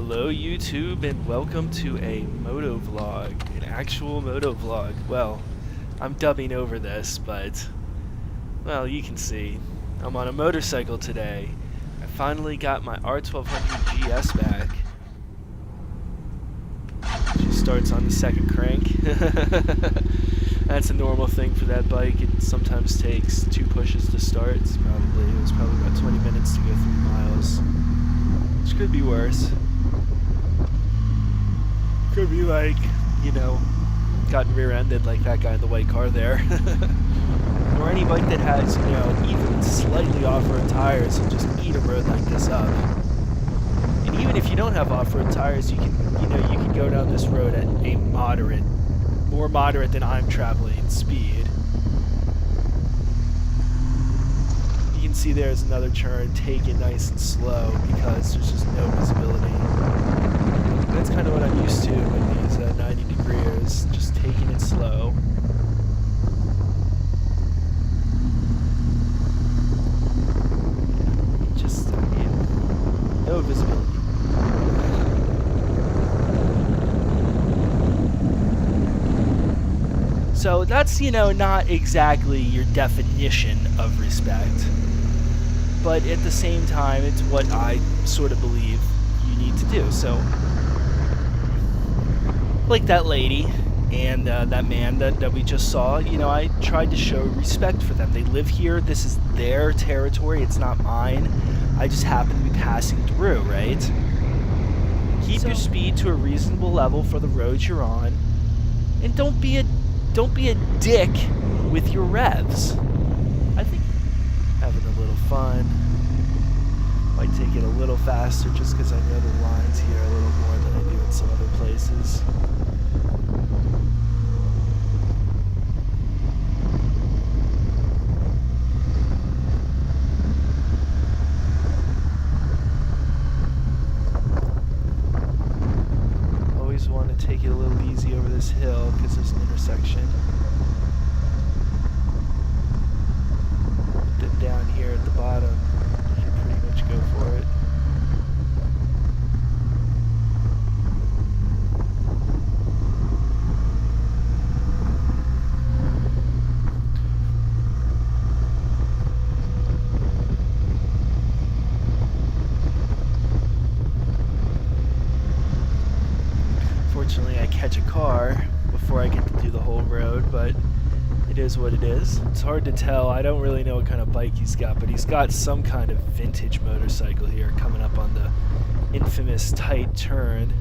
Hello YouTube and welcome to a moto vlog, an actual moto vlog. Well, I'm dubbing over this, but, well, you can see. I'm on a motorcycle today. I finally got my R1200 GS back. She starts on the second crank. That's a normal thing for that bike. It sometimes takes 2 pushes to start. It was probably about 20 minutes to go 3 miles. Which could be worse. Could be like, you know, gotten rear-ended like that guy in the white car there. Or any bike that has, you know, even slightly off-road tires and just eat a road like this up. And even if you don't have off-road tires, you can go down this road at a more moderate than I'm traveling speed. You can see there's another turn, take it nice and slow because there's just no visibility. That's kind of what I'm used to with these 90 degrees, just taking it slow. Just, no visibility. So that's, not exactly your definition of respect. But at the same time, it's what I sort of believe you need to do. So, like that lady and that man that we just saw, I tried to show respect for them. They live here. This is their territory. It's not mine. I just happen to be passing through, right? Keep your speed to a reasonable level for the roads you're on, and don't be a dick with your revs. I think having a little fun. Might take it a little faster just because I know the lines here a little more than I do in some other places. Always want to take it a little easy over this hill because there's an intersection. Then down here at the bottom, you can pretty much go for it. Fortunately, I catch a car before I get to do the whole road, but it is what it is. It's hard to tell. I don't really know what kind of bike he's got, but he's got some kind of vintage motorcycle here coming up on the infamous tight turn.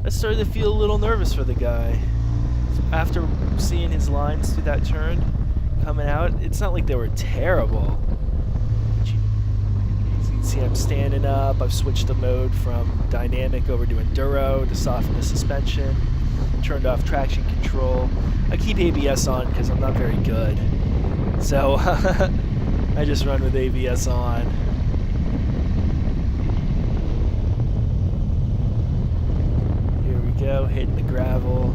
I started to feel a little nervous for the guy. After seeing his lines through that turn coming out, it's not like they were terrible. See, I'm standing up. I've switched the mode from dynamic over to enduro to soften the suspension. Turned off traction control. I keep ABS on because I'm not very good. So I just run with ABS on. Here we go, hitting the gravel.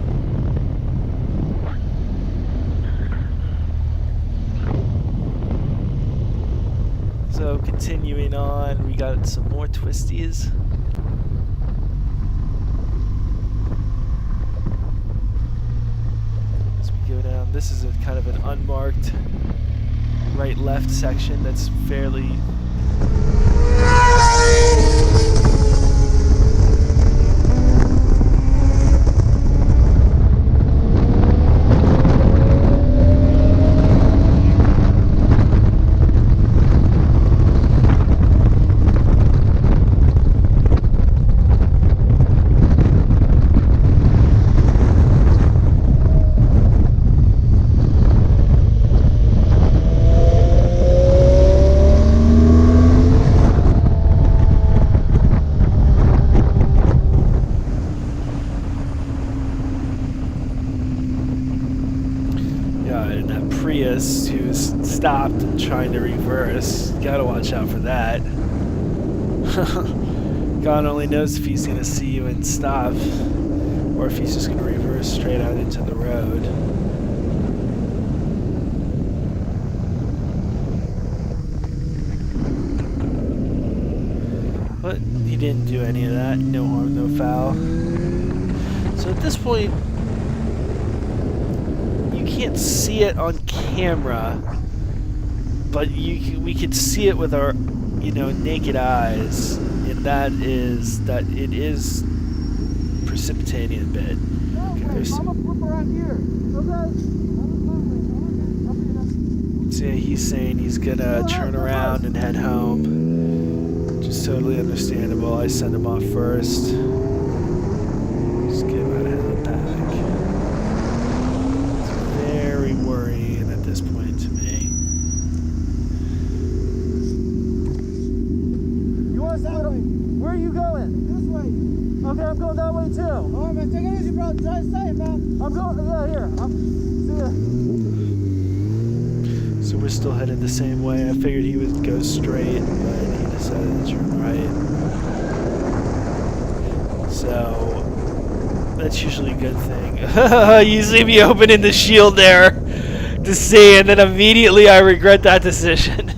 So continuing on, we got some more twisties. As we go down, this is a kind of an unmarked right-left section that's fairly... and that Prius who's stopped and trying to reverse. Gotta watch out for that. God only knows if he's gonna see you and stop, or if he's just gonna reverse straight out into the road. But he didn't do any of that. No harm, no foul. So at this point, you can't see it on camera, but we could see it with our, naked eyes, and that it is precipitating a bit. Okay, I'm gonna flip around here. so he's saying he's gonna turn around and head home. Just totally understandable. I send him off first. Just get right ahead of the pack. It's very worrying at this point to me. Where are you going? This way. Okay, I'm going that way too. Alright, man, take it easy, bro. Try to stay, man. I'm going, here. See ya. So we're still headed the same way. I figured he would go straight, but he decided to turn right. So that's usually a good thing. You see me opening the shield there to see, and then immediately I regret that decision.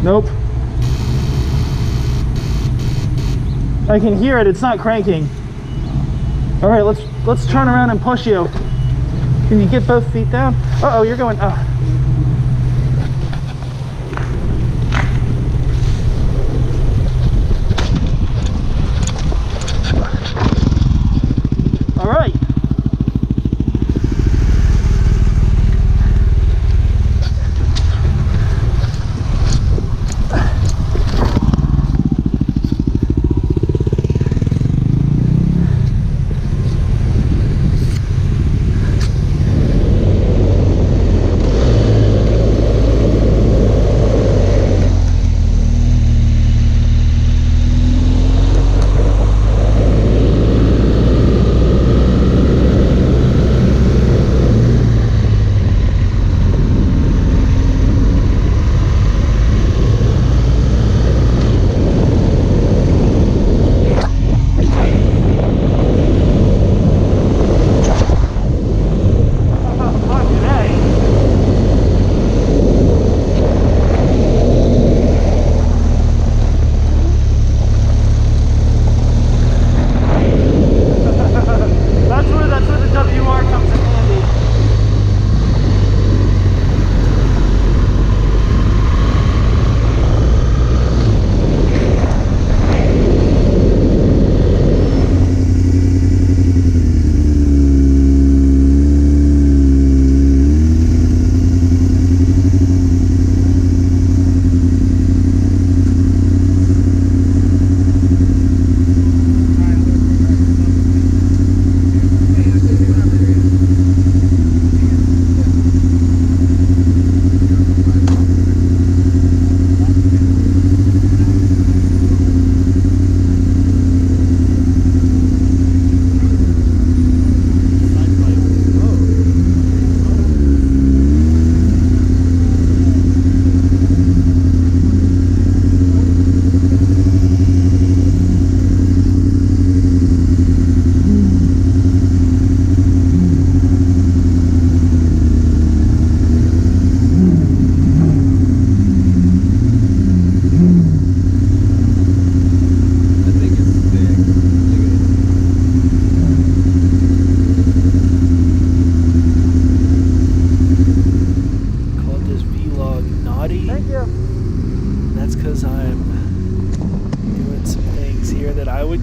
Nope. I can hear it. It's not cranking. All right, let's turn around and push you. Can you get both feet down? Uh-oh, you're going. Oh. All right.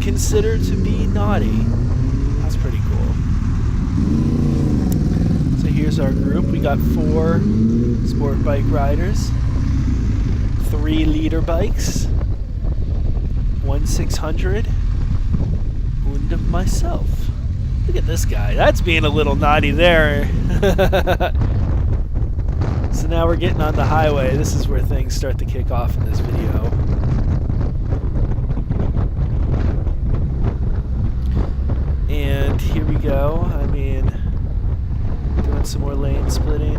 Consider to be naughty. That's pretty cool. So here's our group. We got 4 sport bike riders, 3 leader bikes, 1 600, and myself. Look at this guy. That's being a little naughty there. So now we're getting on the highway. This is where things start to kick off in this video. And here we go. I mean, doing some more lane splitting.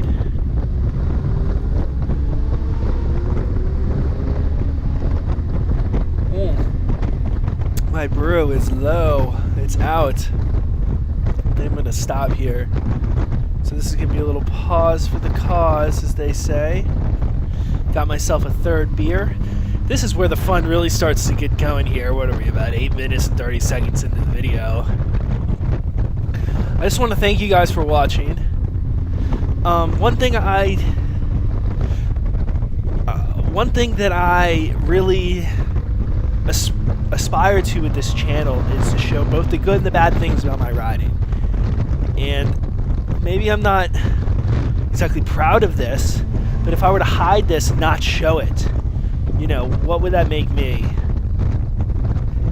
My brew is low. It's out. think I'm going to stop here. So this is going to be a little pause for the cause, as they say. Got myself a third beer. This is where the fun really starts to get going here. What are we, about 8 minutes and 30 seconds into the video. I just want to thank you guys for watching. One thing that I really aspire to with this channel is to show both the good and the bad things about my riding. And maybe I'm not exactly proud of this, but if I were to hide this and not show it, you know, what would that make me?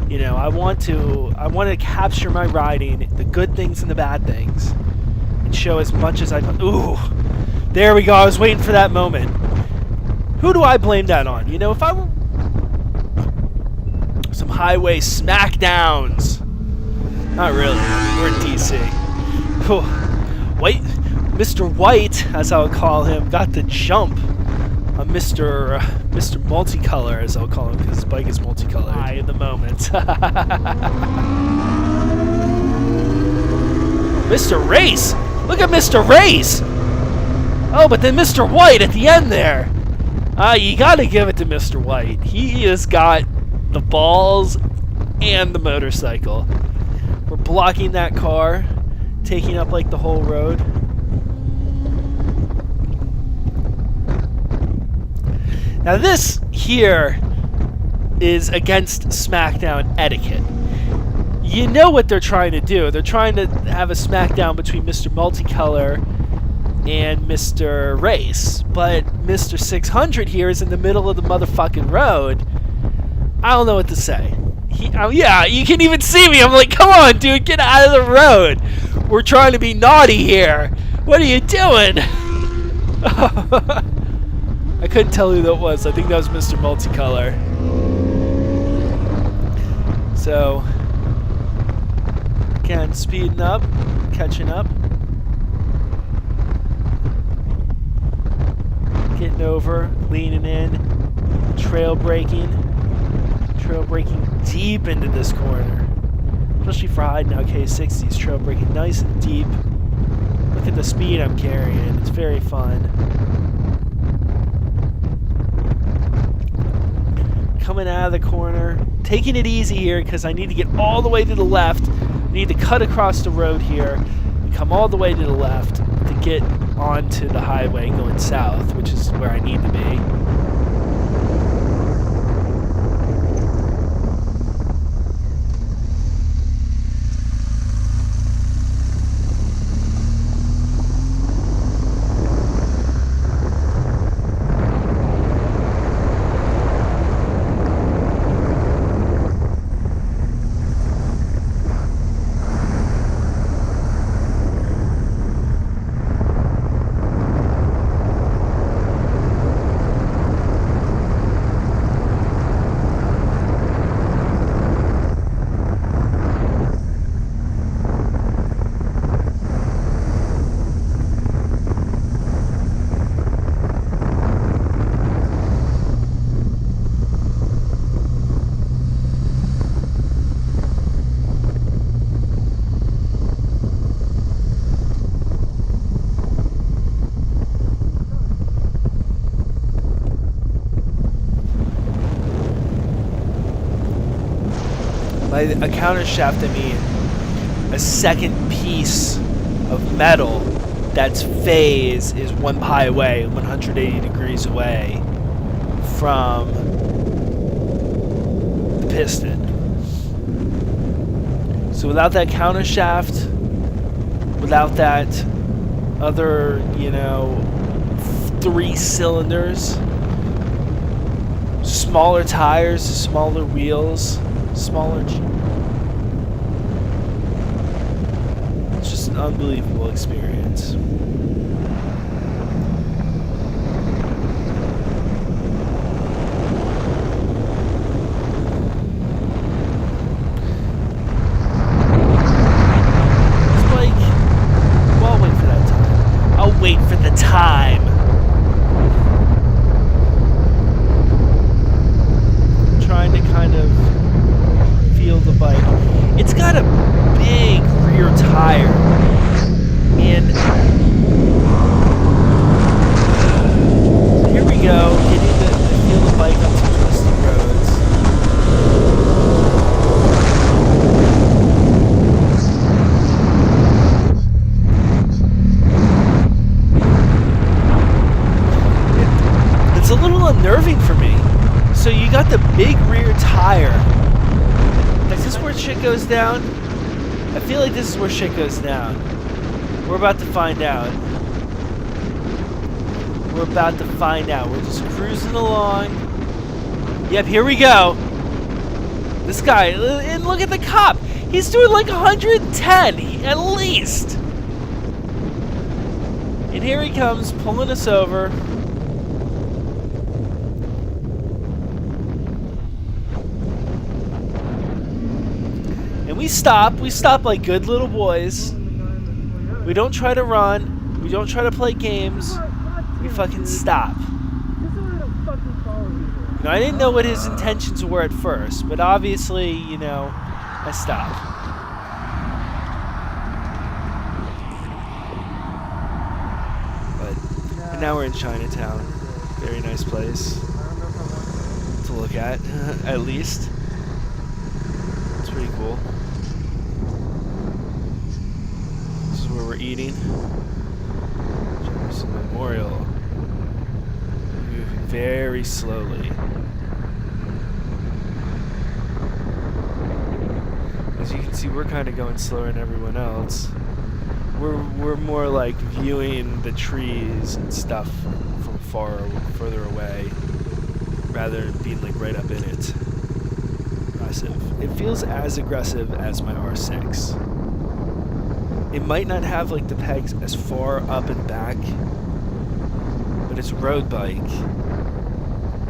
You know, I want to capture my riding, the good things and the bad things, and show as much as I can. Ooh, there we go. I was waiting for that moment. Who do I blame that on? You know, if I were some highway smackdowns. Not really. We're in DC. White, Mr. White, as I'll call him, got the jump on Mr. Multicolor, as I'll call him, because his bike is multicolored. At the moment. Mr. Race! Look at Mr. Race! Oh, but then Mr. White at the end there. You gotta give it to Mr. White. He has got the balls and the motorcycle. We're blocking that car, taking up like the whole road. Now this here is against SmackDown etiquette. You know what they're trying to do. They're trying to have a SmackDown between Mr. Multicolor and Mr. Race. But Mr. 600 here is in the middle of the motherfucking road. I don't know what to say. Yeah, you can even see me. I'm like, come on, dude, get out of the road. We're trying to be naughty here. What are you doing? I couldn't tell who that was. I think that was Mr. Multicolor. So, again, speeding up, catching up. Getting over, leaning in, trail braking deep into this corner. Especially for hiding out K60s, trail braking nice and deep. Look at the speed I'm carrying. It's very fun. Coming out of the corner, taking it easy here because I need to get all the way to the left. I need to cut across the road here and come all the way to the left to get onto the highway going south, which is where I need to be. By a counter shaft, I mean a second piece of metal that's phase is one pi away, 180 degrees away from the piston. So without that counter shaft, without that other, you know, 3 cylinders, smaller tires, smaller wheels, smaller. It's just an unbelievable experience. It's like, well, I'll wait for that time. I'll wait for the time. I'm trying to kind of feel the bike. It's got a big rear tire. tire. Is this where shit goes down? I feel like this is where shit goes down. We're about to find out. We're about to find out. We're just cruising along. Yep, here we go. This guy, and look at the cop. He's doing like 110 at least. And here he comes, pulling us over. And we stop like good little boys. We don't try to run. We don't try to play games. We fucking stop. You know, I didn't know what his intentions were at first, but obviously, you know, I stopped. But now we're in Chinatown. Very nice place to look at least. It's pretty cool. This is where we're eating. Jefferson Memorial. Moving very slowly. As you can see, we're kind of going slower than everyone else. We're more like viewing the trees and stuff from further away, rather than being like right up in it. Aggressive. It feels as aggressive as my R6. It might not have like the pegs as far up and back, but it's a road bike.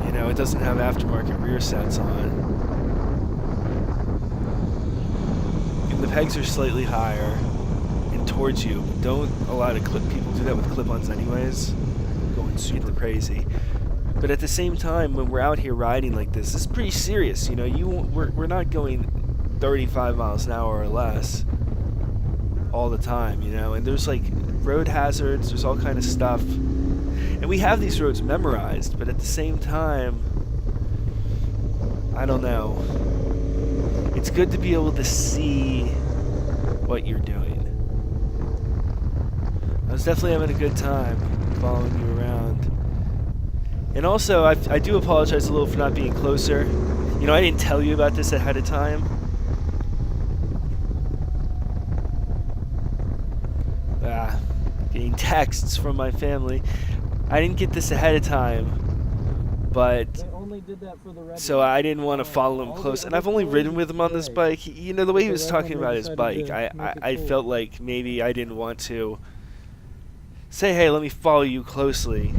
You know, it doesn't have aftermarket rear sets on. And the pegs are slightly higher and towards you. Don't allow people do that with clip-ons anyways. Going super crazy. But at the same time, when we're out here riding like this is pretty serious. You know, we're not going 35 miles an hour or less all the time, you know, and there's like road hazards, there's all kind of stuff, and we have these roads memorized, but at the same time, I don't know, it's good to be able to see what you're doing. I was definitely having a good time following you around, and also I do apologize a little for not being closer. You know, I didn't tell you about this ahead of time. Getting texts from my family. I didn't get this ahead of time, but so I didn't want to follow him close. And I've only ridden with him on this bike. You know, the way he was talking about his bike, I felt like maybe I didn't want to say, hey, let me follow you closely.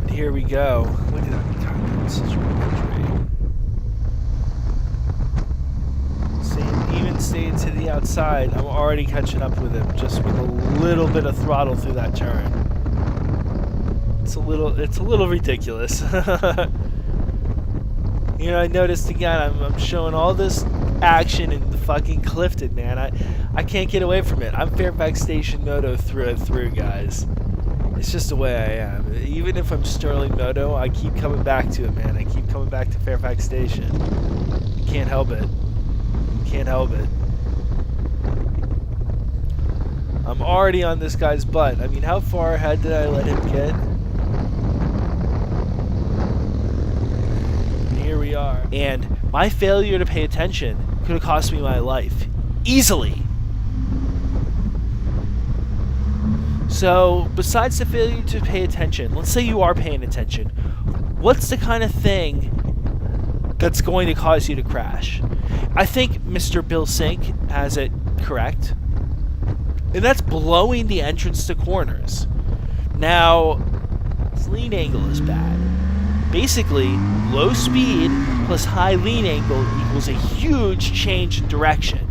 Here we go. Look at that. God, that's such a beautiful tree. Even staying to the outside, I'm already catching up with him just with a little bit of throttle through that turn. It's a little ridiculous. You know, I noticed again, I'm showing all this action in the fucking Clifton, man. I can't get away from it. I'm Fairfax Station Moto through and through, guys. It's just the way I am. Even if I'm Sterling Moto, I keep coming back to it, man. I keep coming back to Fairfax Station. Can't help it. Can't help it. I'm already on this guy's butt. I mean, how far ahead did I let him get? And here we are. And my failure to pay attention could have cost me my life. Easily. So, besides the failure to pay attention, let's say you are paying attention, what's the kind of thing that's going to cause you to crash? I think Mr. Bill Sink has it correct, and that's blowing the entrance to corners. Now, his lean angle is bad. Basically, low speed plus high lean angle equals a huge change in direction.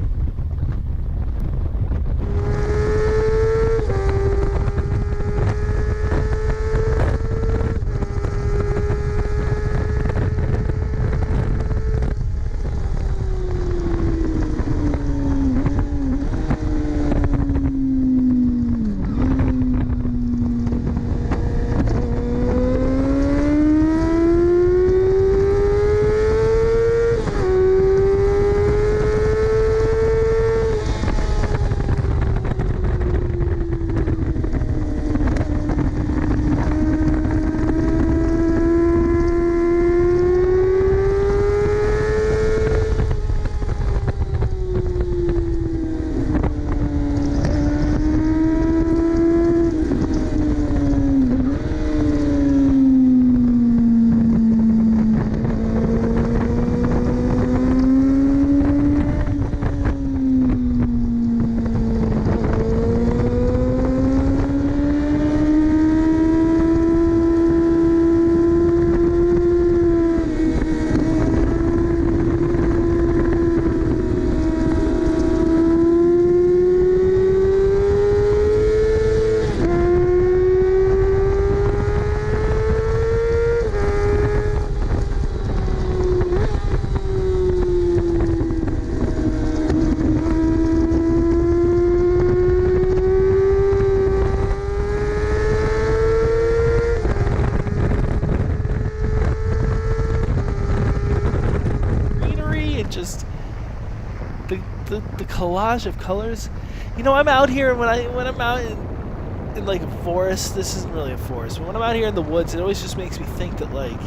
collage of colors. You know, I'm out here when I'm out in like a forest. This isn't really a forest, but when I'm out here in the woods, it always just makes me think that like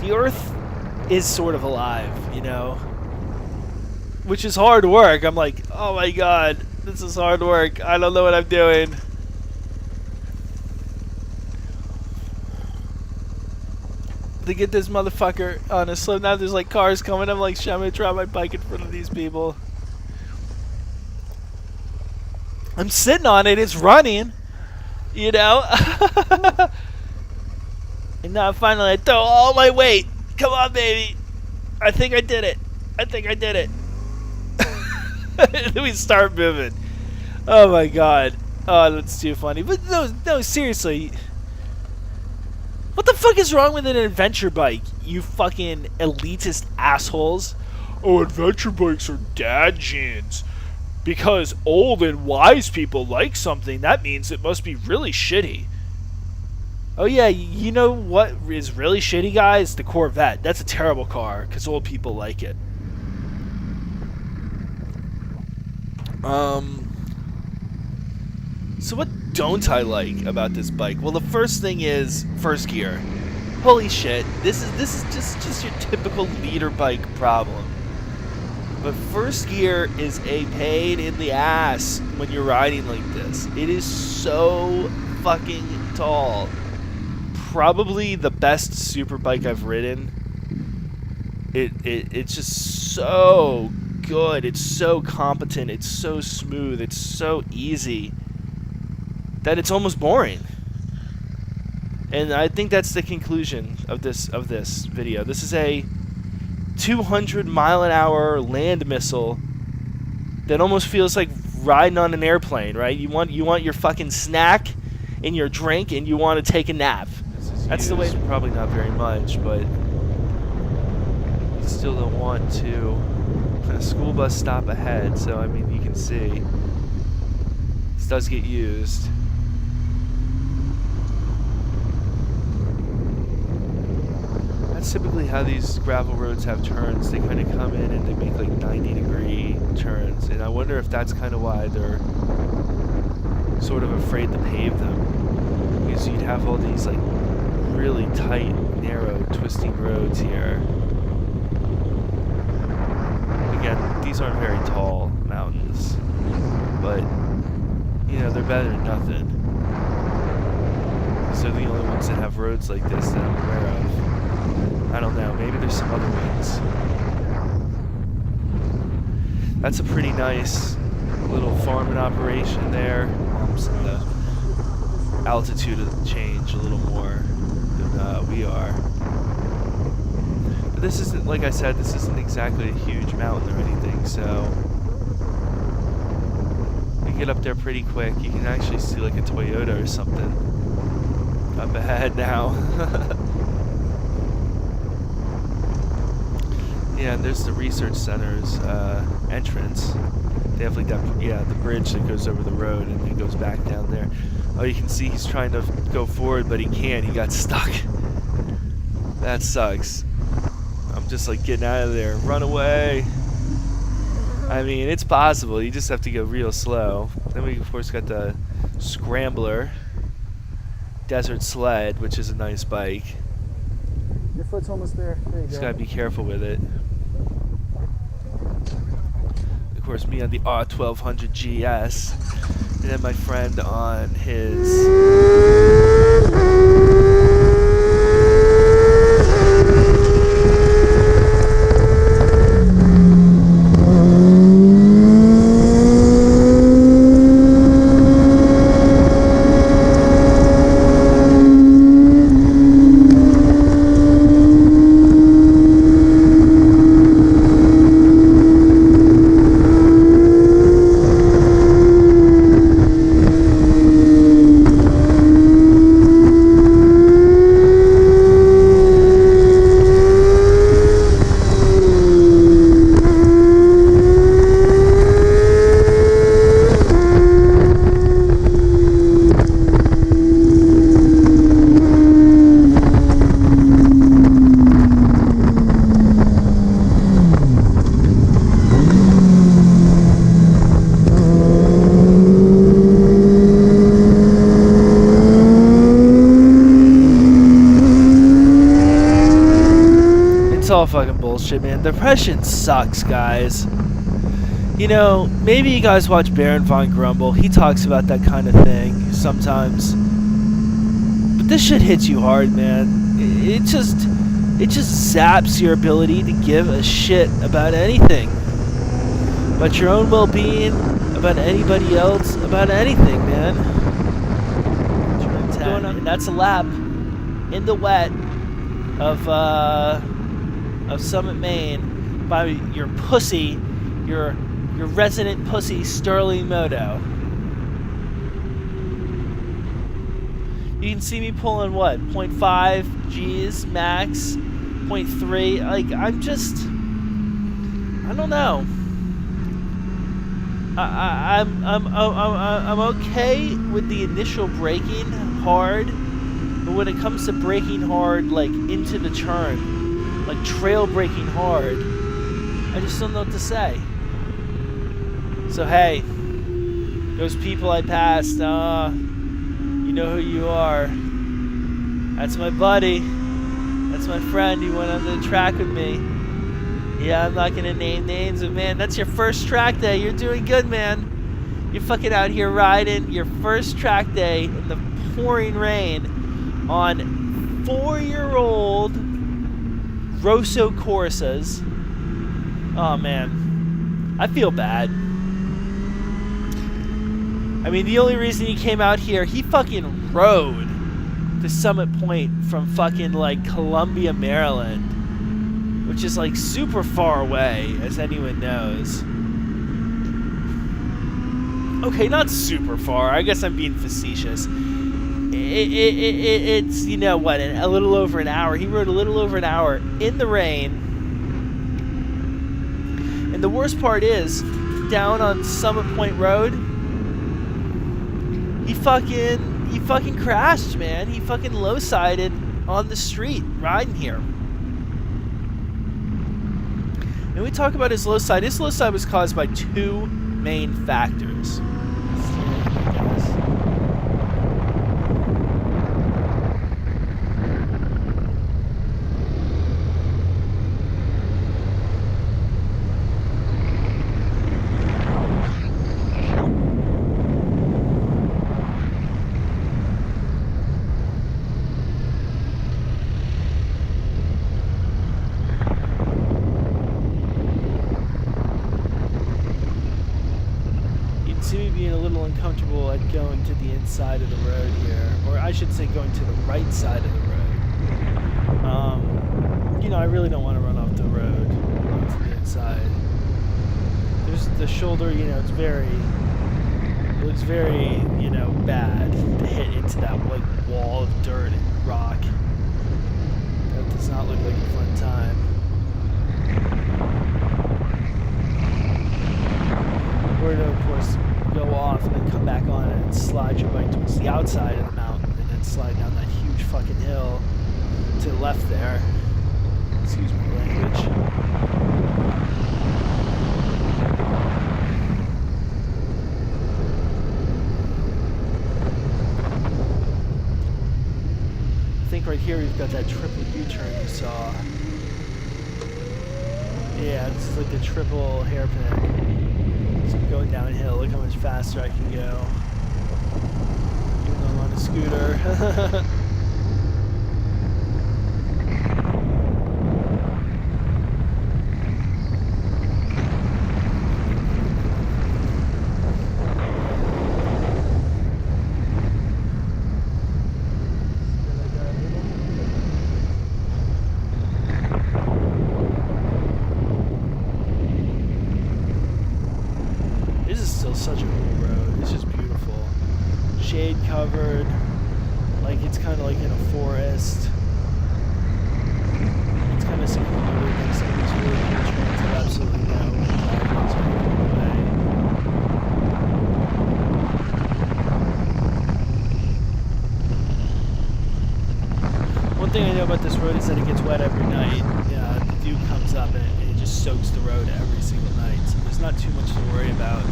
the earth is sort of alive, you know, which is hard work. I'm like, oh my god, this is hard work. I don't know what I'm doing. To get this motherfucker on a slope. Now there's like cars coming. I'm like, shit, I'm gonna try my bike in front of these people. I'm sitting on it. It's running, you know. And now finally I throw all my weight. Come on, baby. I think I did it. I think I did it. Then we start moving. Oh my god. Oh, that's too funny. But no, seriously. What the fuck is wrong with an adventure bike, you fucking elitist assholes? Oh, adventure bikes are dad jeans. Because old and wise people like something, that means it must be really shitty. Oh yeah, you know what is really shitty, guys? The Corvette. That's a terrible car, because old people like it. So what don't I like about this bike? Well, the first thing is first gear. Holy shit, this is just your typical leader bike problem. But first gear is a pain in the ass when you're riding like this. It is so fucking tall. Probably the best super bike I've ridden. It's just so good. It's so competent. It's so smooth. It's so easy that it's almost boring. And I think that's the conclusion of this video. This is a 200-mile-an-hour land missile that almost feels like riding on an airplane, right? You want your fucking snack and your drink, and you want to take a nap. That's the way. Probably not very much, but you still don't want to. A school bus stop ahead, so I mean you can see this does get used. That's typically how these gravel roads have turns. They kind of come in and they make like 90-degree turns, and I wonder if that's kind of why they're sort of afraid to pave them, because you'd have all these like really tight, narrow, twisting roads here. Again, these aren't very tall mountains, but you know, they're better than nothing. These are the only ones that have roads like this that I'm aware of. I don't know, maybe there's some other ones. That's a pretty nice little farming operation there. The altitude change a little more than we are. But this isn't, like I said, this isn't exactly a huge mountain or anything, so you get up there pretty quick. You can actually see like a Toyota or something up ahead now. Yeah, and there's the research center's entrance. They have like that, yeah, the bridge that goes over the road and it goes back down there. Oh, you can see he's trying to go forward, but he can't. He got stuck. That sucks. I'm just like getting out of there. Run away. I mean, it's possible. You just have to go real slow. Then we, of course, got the Scrambler Desert Sled, which is a nice bike. Your foot's almost there. There you go. Just gotta be careful with it. Of course, me on the R1200 GS, and then my friend on his fucking bullshit, man. Depression sucks, guys. You know, maybe you guys watch Baron von Grumble. He talks about that kind of thing sometimes. But this shit hits you hard, man. It just zaps your ability to give a shit about anything. About your own well-being, about anybody else, about anything, man. And that's a lap in the wet of Summit, Maine, by your pussy, your resident pussy, Sterling Moto. You can see me pulling what, 0.5 G's max, 0.3. Like, I don't know. I'm okay with the initial braking hard, but when it comes to braking hard, like into the turn, like trail braking hard, I just don't know what to say. So hey, those people I passed, you know who you are. That's my buddy. That's my friend. He went on the track with me. Yeah, I'm not gonna name names, but man, that's your first track day. You're doing good, man. You're fucking out here riding your first track day in the pouring rain on 4-year-old Rosso Corsas. Oh man, I feel bad. I mean, the only reason he came out here, he fucking rode to Summit Point from fucking like Columbia, Maryland, which is like super far away, as anyone knows. Okay, not super far. I guess I'm being facetious. It's, you know what, a little over an hour. He rode a little over an hour in the rain. And the worst part is, down on Summit Point Road, he fucking crashed, man. He fucking low-sided on the street riding here. And we talk about his low side. His low side was caused by two main factors. Uncomfortable at going to the inside of the road here, or I should say going to the right side of the road. You know, I really don't want to run off the road onto the inside. There's the shoulder, you know, it looks very, you know, bad to hit into that like wall of dirt and rock. That does not look like a fun time. We're to, of course, go off and then come back on it and slide your bike towards the outside of the mountain and then slide down that huge fucking hill to the left there. Excuse my language. I think right here we've got that triple U-turn you saw. Yeah, this is like the triple hairpin. So I'm going downhill. Look how much faster I can go. Even though I'm on a scooter. Such a cool road. It's just beautiful. Shade covered, like it's kind of like in a forest. It's kind of secluded, like some of these really cool trails have absolutely no drivers or anything away. One thing I know about this road is that it gets wet every night. The dew comes up and it just soaks the road every single night. So there's not too much to worry about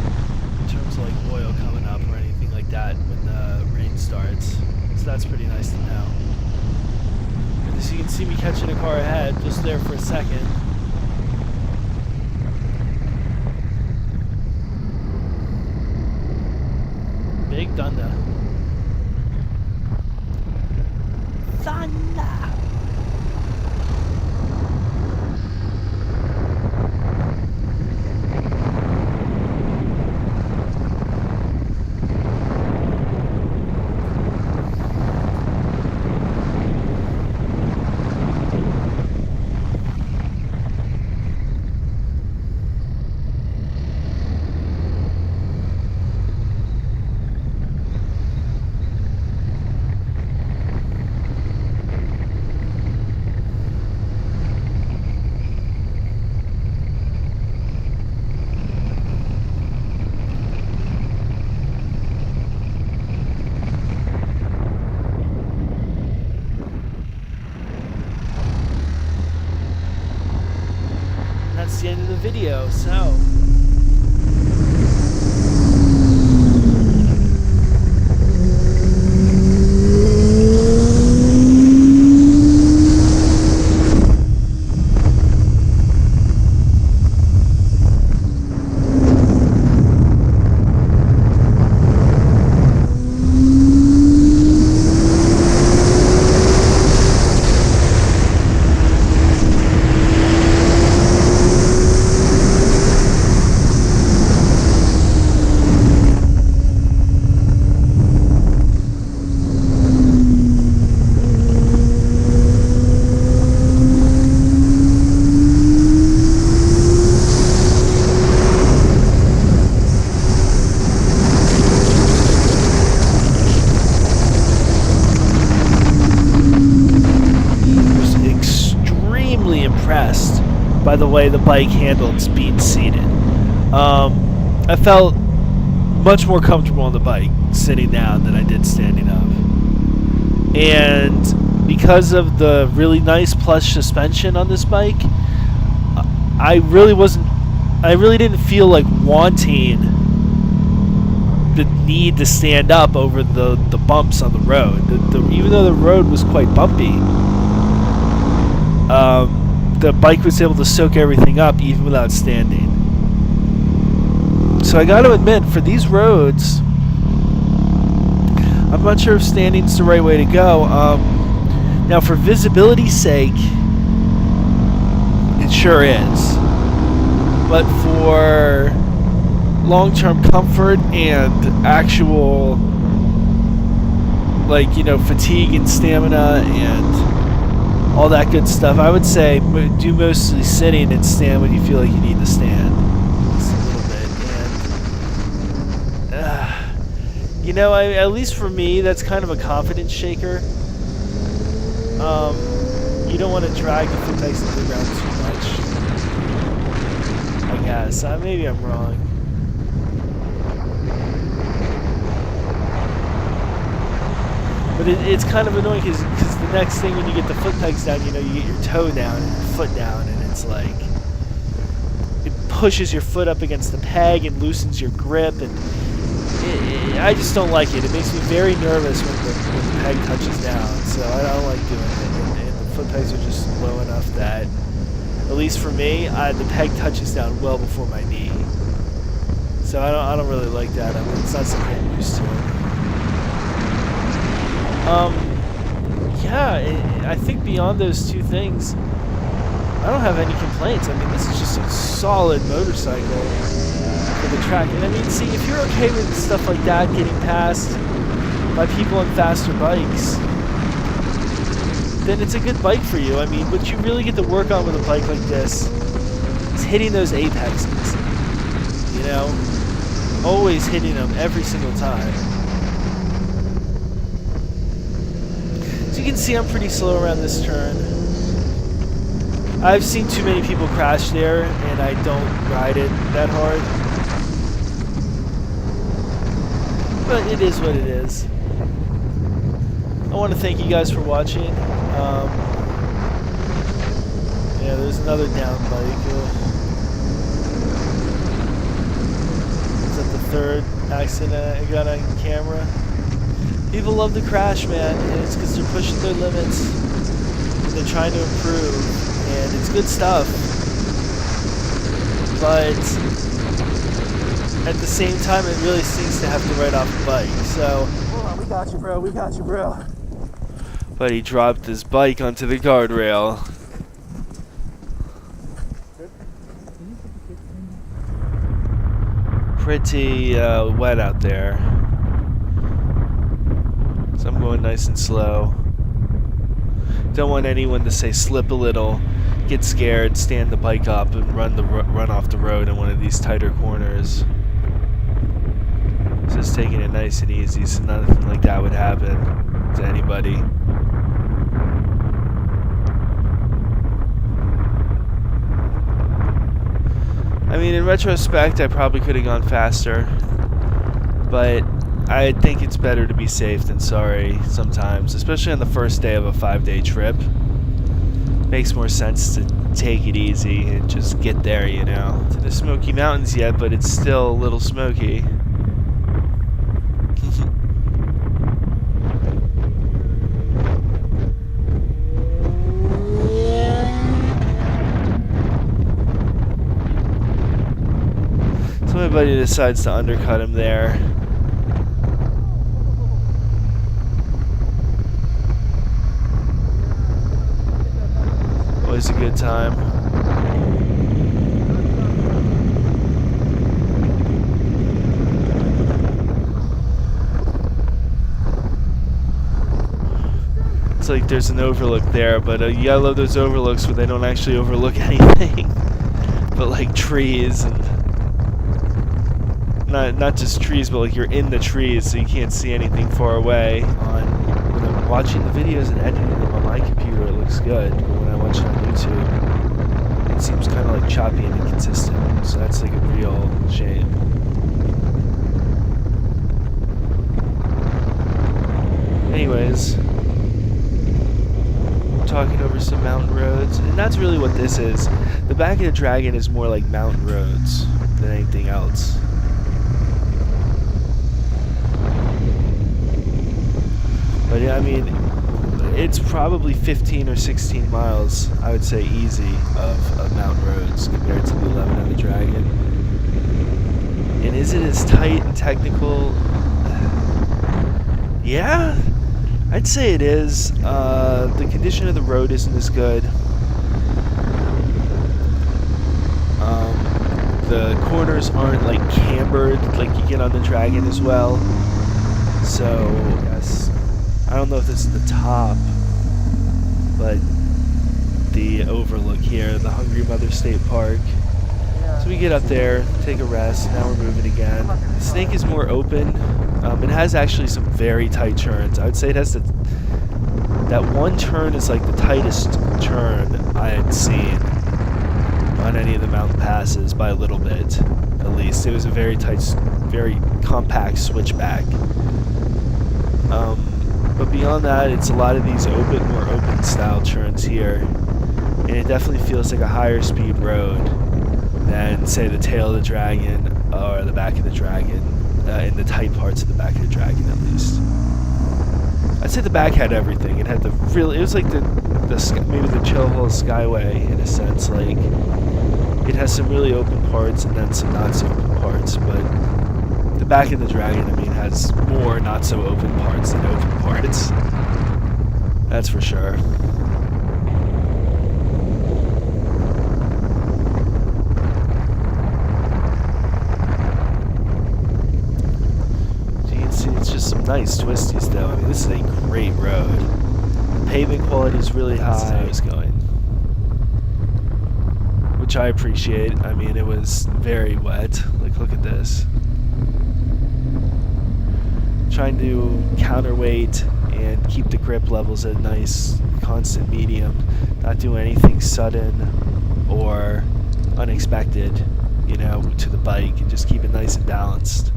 in terms of like oil coming up or anything like that when the rain starts. So that's pretty nice to know. So you can see me catching a car ahead, just there for a second. Big thunder. Thunder! That's the end of the video, so impressed by the way the bike handled being seated. I felt much more comfortable on the bike sitting down than I did standing up. And because of the really nice plush suspension on this bike, I really didn't feel like wanting the need to stand up over the bumps on the road. Even though the road was quite bumpy, the bike was able to soak everything up even without standing. So I got to admit, for these roads, I'm not sure if standing's the right way to go. Now, for visibility's sake, it sure is. But for long-term comfort and actual, fatigue and stamina and all that good stuff, I would say do mostly sitting and stand when you feel like you need to stand. Just a little bit. And, at least for me, that's kind of a confidence shaker. You don't want to drag the foot pegs into the ground too much, I guess. Maybe I'm wrong. But it's kind of annoying because the next thing when you get the foot pegs down, you get your toe down and your foot down, and it's like it pushes your foot up against the peg and loosens your grip, and I just don't like it. It makes me very nervous when the peg touches down, so I don't like doing it. And the foot pegs are just low enough that, at least for me, the peg touches down well before my knee. So I don't really like that. I mean, it's not something I'm used to. I think beyond those two things, I don't have any complaints. I mean, this is just a solid motorcycle for the track. And I mean, see, if you're okay with stuff like that getting passed by people on faster bikes, then it's a good bike for you. I mean, what you really get to work on with a bike like this is hitting those apexes. Always hitting them every single time. You can see I'm pretty slow around this turn. I've seen too many people crash there, and I don't ride it that hard. But it is what it is. I want to thank you guys for watching. There's another down bike. Is that the third accident I got on camera? People love to crash, man, and it's because they're pushing their limits. they're trying to improve, and it's good stuff. But at the same time, it really stinks to have to ride off a bike. So, hold on, we got you, bro. We got you, bro. But he dropped his bike onto the guardrail. Pretty wet out there. So I'm going nice and slow. Don't want anyone to say slip a little, get scared, stand the bike up, and run off the road in one of these tighter corners. Just taking it nice and easy, so nothing like that would happen to anybody. I mean, in retrospect, I probably could have gone faster, but I think it's better to be safe than sorry sometimes, especially on the first day of a 5-day trip. Makes more sense to take it easy and just get there, you know. To the Smoky Mountains yet, but it's still a little smoky. So my buddy decides to undercut him there. Always a good time. It's like there's an overlook there, but you gotta love those overlooks where they don't actually overlook anything, but like trees and not just trees, but like you're in the trees, so you can't see anything far away. When I'm watching the videos and editing them on my computer, it looks good, but when I watch it on YouTube, it seems kind of like choppy and inconsistent. So that's like a real shame. Anyways, talking over some mountain roads, and that's really what this is. The Back of the Dragon is more like mountain roads than anything else. But yeah, I mean, it's probably 15 or 16 miles, I would say, easy of mountain roads compared to the 11 of the Dragon. And is it as tight and technical? Yeah, I'd say it is. The condition of the road isn't as good. The corners aren't like cambered like you get on the Dragon as well. So, yes. I don't know if this is the top, but the overlook here, the Hungry Mother State Park. So we get up there, take a rest, now we're moving again. The Snake is more open. It has actually some very tight turns. I would say it has that one turn is like the tightest turn I had seen on any of the mountain passes by a little bit, at least. It was a very tight, very compact switchback. But beyond that, it's a lot of these more open style turns here, and it definitely feels like a higher speed road than, say, the Tail of the Dragon or the Back of the Dragon, in the tight parts of the Back of the Dragon at least. I'd say the back had everything. It had it was like maybe the Chill Hills Skyway in a sense. Like, it has some really open parts and then some not so open parts, but the Back of the Dragon, I mean, has more not so open parts than open parts. That's for sure. So you can see it's just some nice twisties though. I mean, this is a great road. The pavement quality is really high. That's how I was going. Which I appreciate. I mean, it was very wet. Like, look at this. Trying to counterweight and keep the grip levels at a nice constant medium, not do anything sudden or unexpected, you know, to the bike, and just keep it nice and balanced.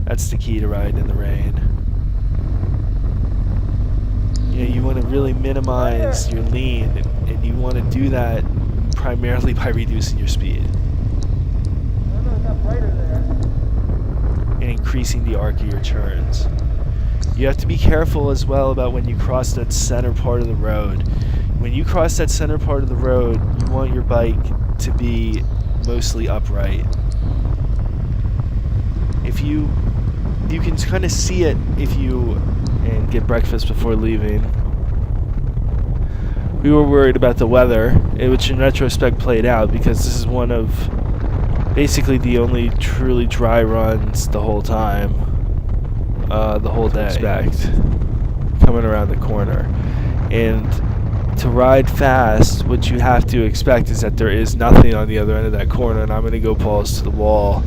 That's the key to riding in the rain. You know, you want to really minimize your lean, and you want to do that primarily by reducing your speed. And increasing the arc of your turns. You have to be careful as well about when you cross that center part of the road. when you cross that center part of the road, you want your bike to be mostly upright. If you can kind of see it and get breakfast before leaving. We were worried about the weather, which in retrospect played out because this is one of basically the only truly dry runs the whole time, the whole day. Coming around the corner. And to ride fast, what you have to expect is that there is nothing on the other end of that corner, and I'm going to go balls to the wall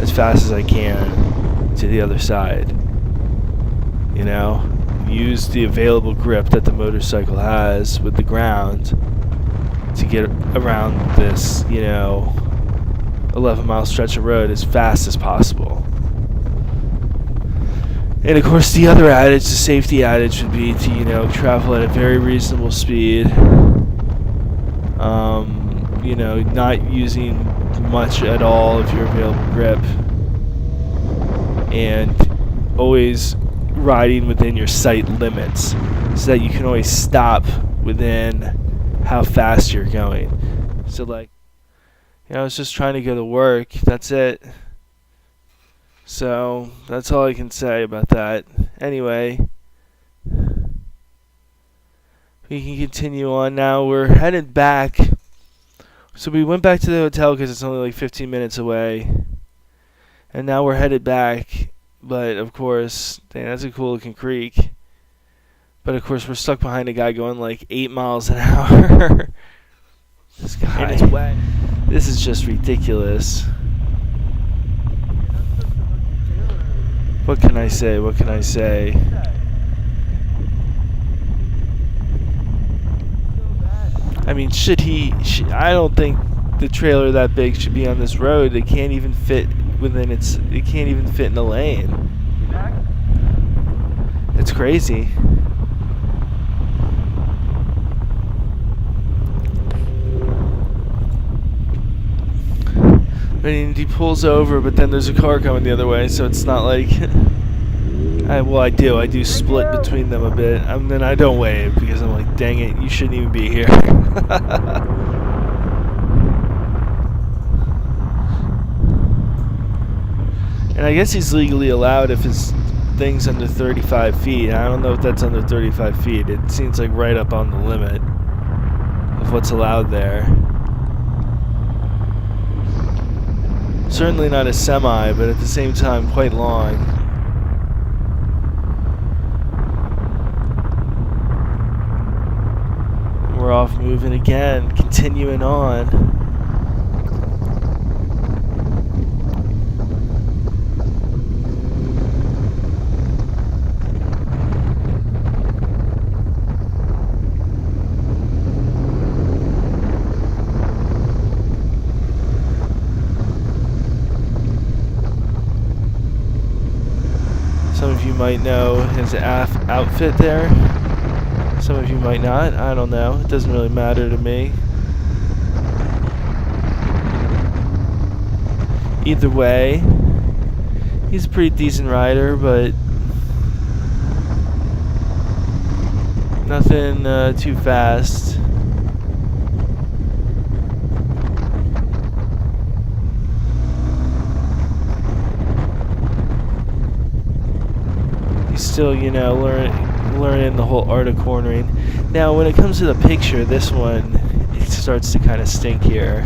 as fast as I can to the other side. You know, use the available grip that the motorcycle has with the ground to get around this, 11-mile stretch of road as fast as possible. And of course, the other adage, the safety adage, would be to, travel at a very reasonable speed. Not using much at all of your available grip. And always riding within your sight limits so that you can always stop within how fast you're going. So I was just trying to go to work. That's it. So that's all I can say about that. Anyway, we can continue on now. We're headed back. So we went back to the hotel because it's only like 15 minutes away. And now we're headed back. But of course, dang, that's a cool looking creek. But of course, we're stuck behind a guy going like 8 miles an hour. This guy. And it's wet. This is just ridiculous. What can I say? What can I say? I mean, I don't think the trailer that big should be on this road. It can't even fit it can't even fit in the lane. It's crazy. I mean, he pulls over, but then there's a car coming the other way, so it's not like... I do split between them a bit. And then I don't wave, because I'm like, dang it, you shouldn't even be here. And I guess he's legally allowed if his thing's under 35 feet. I don't know if that's under 35 feet. It seems like right up on the limit of what's allowed there. Certainly not a semi, but at the same time quite long. We're off moving again, continuing on. Some of you might know his outfit there. Some of you might not. I don't know. It doesn't really matter to me. Either way, he's a pretty decent rider, but nothing too fast. Still, learning the whole art of cornering. Now, when it comes to the picture, this one, it starts to kind of stink here.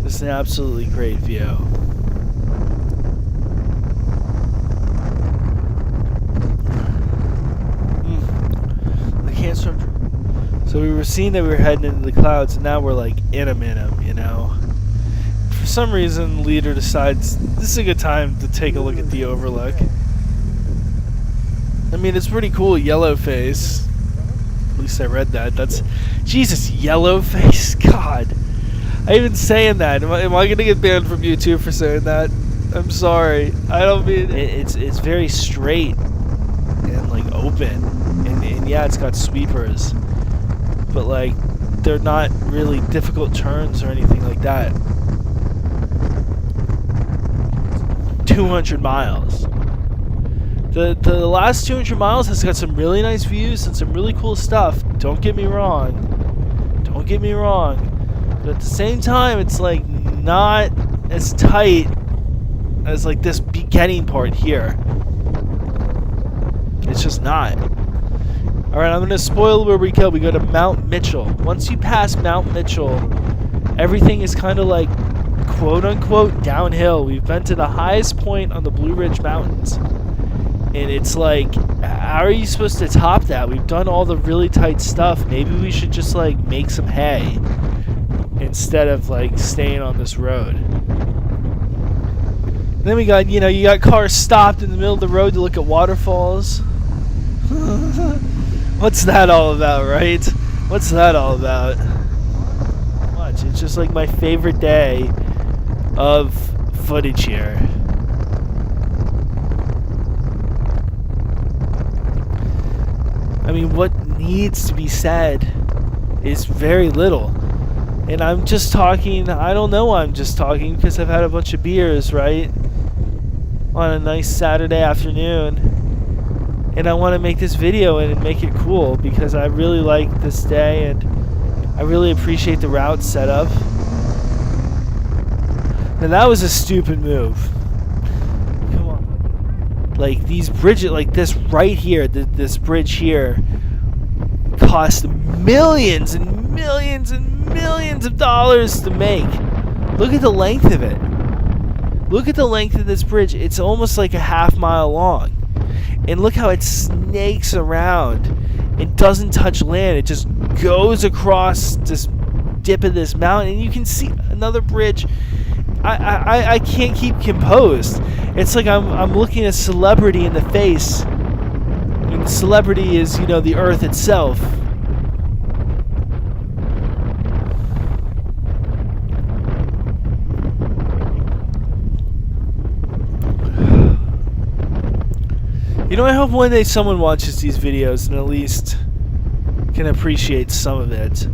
It's an absolutely great view. I can't start. So we were seeing that we were heading into the clouds, and now we're like in them, For some reason, the leader decides this is a good time to take a look at the overlook. I mean, it's pretty cool, yellow face. At least I read that. That's Jesus, yellow face. God, I even saying that. Am I gonna get banned from YouTube for saying that? I'm sorry. I don't mean it's very straight and like open, and yeah, it's got sweepers, but like they're not really difficult turns or anything like that. 200 miles. The last 200 miles has got some really nice views and some really cool stuff. Don't get me wrong. Don't get me wrong. But at the same time, it's like not as tight as like this beginning part here. It's just not. Alright, I'm going to spoil where we go. We go to Mount Mitchell. Once you pass Mount Mitchell, everything is kind of like quote-unquote downhill. We've been to the highest point on the Blue Ridge Mountains. And it's like, how are you supposed to top that? We've done all the really tight stuff. Maybe we should just like make some hay instead of like staying on this road. And then we got, you got cars stopped in the middle of the road to look at waterfalls. What's that all about, right? What's that all about? Watch, it's just like my favorite day of footage here. I mean, what needs to be said is very little. And I'm just talking, I don't know why I'm just talking, because I've had a bunch of beers, right? On a nice Saturday afternoon. And I want to make this video and make it cool, because I really like this day and I really appreciate the route setup. Now that was a stupid move. Come on. Like these bridges, like this right here, this bridge here, cost millions and millions and millions of dollars to make. Look at the length of it. Look at the length of this bridge. It's almost like a half-mile long. And look how it snakes around. It doesn't touch land. It just goes across this dip of this mountain. And you can see another bridge. I can't keep composed. It's like I'm looking at celebrity in the face. And celebrity is, the earth itself. I hope one day someone watches these videos and at least can appreciate some of it.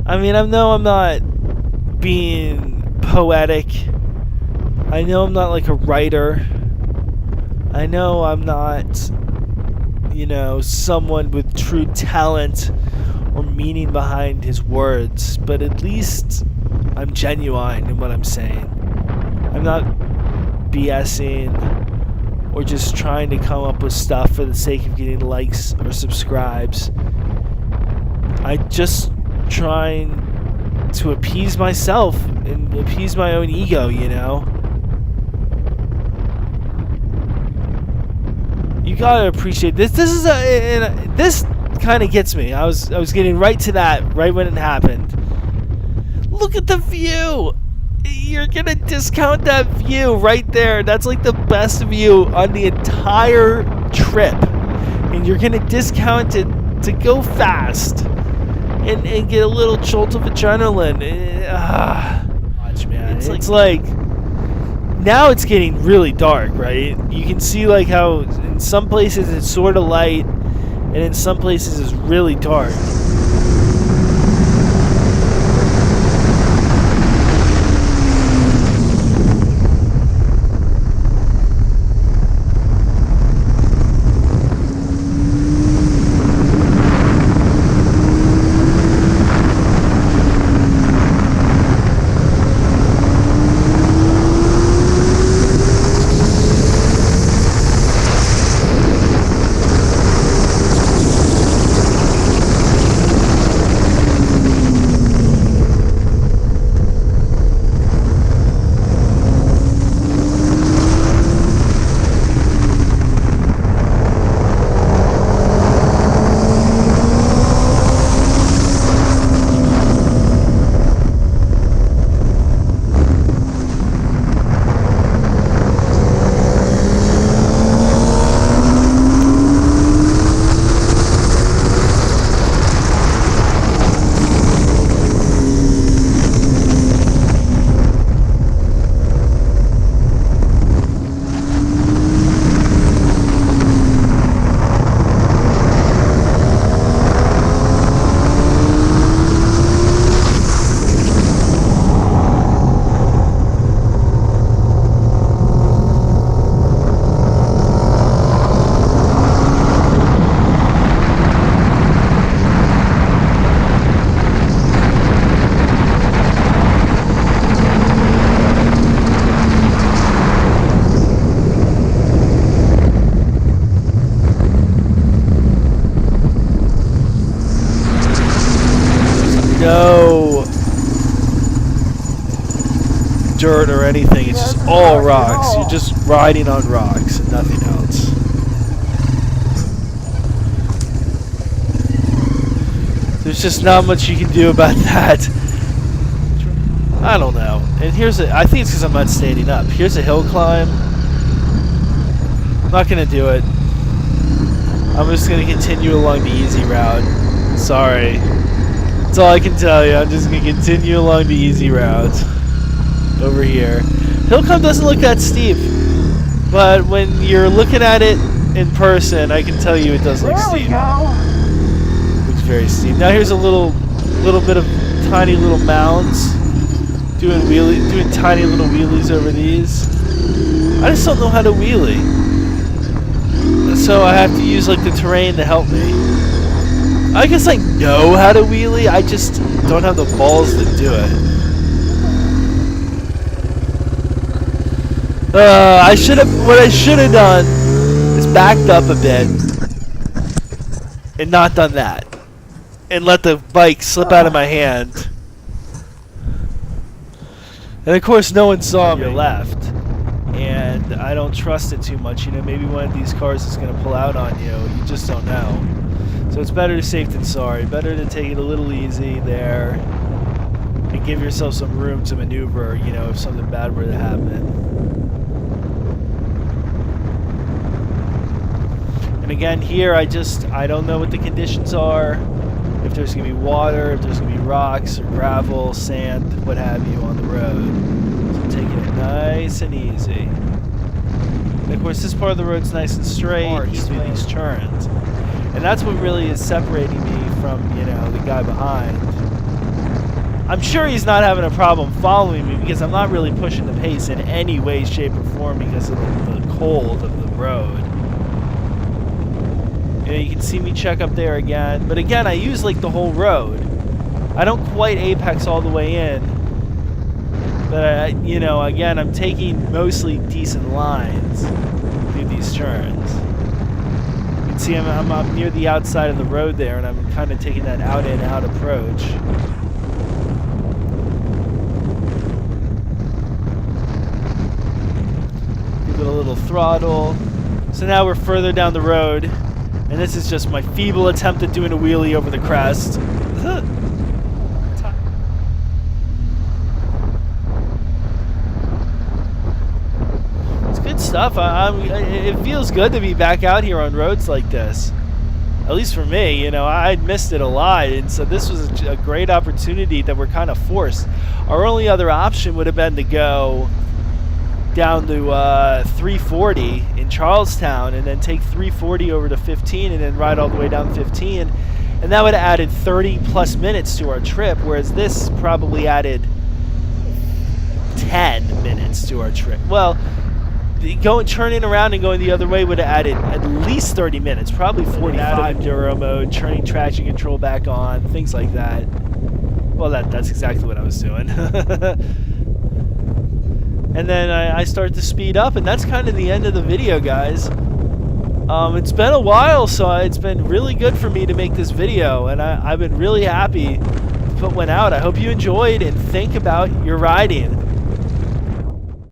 I mean, I know I'm not being poetic. I know I'm not like a writer. I know I'm not, someone with true talent or meaning behind his words, but at least I'm genuine in what I'm saying. I'm not BSing or just trying to come up with stuff for the sake of getting likes or subscribes. I'm just trying to appease myself and appease my own ego, You gotta appreciate this. This kind of gets me. I was getting right to that right when it happened. Look at the view. You're gonna discount that view right there. That's like the best view on the entire trip, and you're gonna discount it to go fast and get a little jolt of adrenaline. Watch, man. It's like now it's getting really dark, right? You can see like how in some places it's sort of light, and in some places it's really dark. dirt or anything. It's just all rocks. You're just riding on rocks and nothing else. There's just not much you can do about that. I don't know. And I think it's because I'm not standing up. Here's a hill climb. I'm not going to do it. I'm just going to continue along the easy route. Sorry. That's all I can tell you. I'm just going to continue along the easy route. Over here. Hill climb doesn't look that steep. But when you're looking at it in person, I can tell you it does look steep. Looks very steep. Now here's a little bit of tiny little mounds. Doing tiny little wheelies over these. I just don't know how to wheelie. So I have to use like the terrain to help me. I guess I know how to wheelie, I just don't have the balls to do it. What I should have done is backed up a bit and not done that. And let the bike slip out of my hand. And of course, no one saw me left, and I don't trust it too much. You know, maybe one of these cars is going to pull out on you. You just don't know. So it's better to safe than sorry. Better to take it a little easy there and give yourself some room to maneuver, you know, if something bad were to happen. And again, here, I don't know what the conditions are. If there's going to be water, if there's going to be rocks or gravel, sand, what have you on the road. So I'm taking it nice and easy. And of course, this part of the road's nice and straight. He's doing these turns. And that's what really is separating me from, you know, the guy behind. I'm sure he's not having a problem following me because I'm not really pushing the pace in any way, shape, or form because of the cold of the road. You can see me check up there again. But again, I use like the whole road. I don't quite apex all the way in. But, you know, again, I'm taking mostly decent lines through these turns. You can see I'm up near the outside of the road there, and I'm kind of taking that out and out approach. Give it a little throttle. So now we're further down the road. And this is just my feeble attempt at doing a wheelie over the crest. It's good stuff. It feels good to be back out here on roads like this. At least for me, you know, I'd missed it a lot. And so this was a great opportunity that we're kind of forced. Our only other option would have been to go down to 340 in Charlestown and then take 340 over to 15 and then ride all the way down 15, and that would have added 30 plus minutes to our trip, whereas this probably added 10 minutes to our trip. Well, turning around and going the other way would have added at least 30 minutes, probably 45. Enduro mode, turning traction control back on, things like that. Well, that's exactly what I was doing. And then I start to speed up, and that's kind of the end of the video, guys. It's been a while, so it's been really good for me to make this video, and I've been really happy to put one out. I hope you enjoyed, and think about your riding.